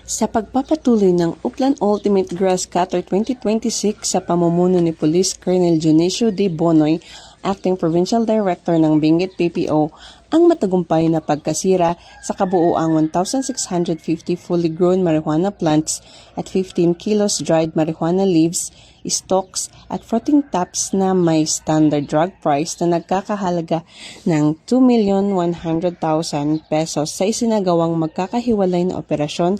Sa pagpapatuloy ng Uplan Ultimate Grass Cutter 2026 sa pamumuno ni Police Colonel Dionisio D. Bonoy, Acting Provincial Director ng Benguet PPO, ang matagumpay na pagkasira sa kabuuang 1,650 fully grown marijuana plants at 15 kilos dried marijuana leaves, stalks at fruiting tops na may standard drug price na nagkakahalaga ng 2,100,000 pesos sa isinagawang magkakahiwalay na operasyon.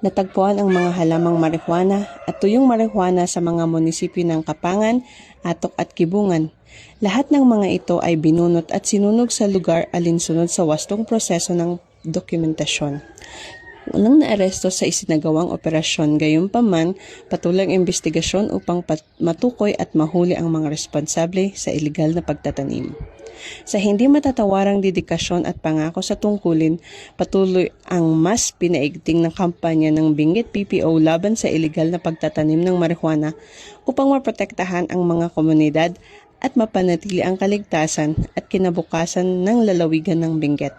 Natagpuan ang mga halamang marijuana at tuyong marijuana sa mga munisipyo ng Kapangan, Atok at Kibungan. Lahat ng mga ito ay binunot at sinunog sa lugar alinsunod sa wastong proseso ng dokumentasyon. Unang naaresto sa isinagawang operasyon, gayunpaman patuloy ang investigasyon upang matukoy at mahuli ang mga responsable sa ilegal na pagtatanim. Sa hindi matatawarang dedikasyon at pangako sa tungkulin, patuloy ang mas pinaigting ng kampanya ng Benguet PPO laban sa ilegal na pagtatanim ng marijuana upang maprotektahan ang mga komunidad at mapanatili ang kaligtasan at kinabukasan ng lalawigan ng Benguet.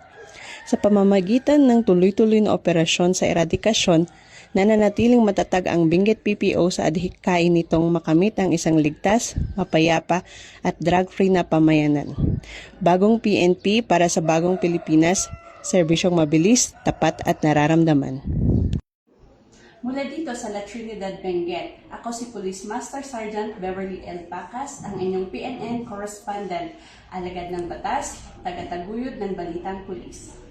Sa pamamagitan ng tuloy-tuloy na operasyon sa eradikasyon, nananatiling matatag ang Benguet PPO sa adhikain nitong makamit ang isang ligtas, mapayapa at drug-free na pamayanan. Bagong PNP para sa bagong Pilipinas, serbisyong mabilis, tapat at nararamdaman. Mula dito sa La Trinidad, Benguet, ako si Police Master Sergeant Beverly L. Pacas, ang inyong PNN correspondent, alagad ng batas, tagataguyod ng Balitang Pulis.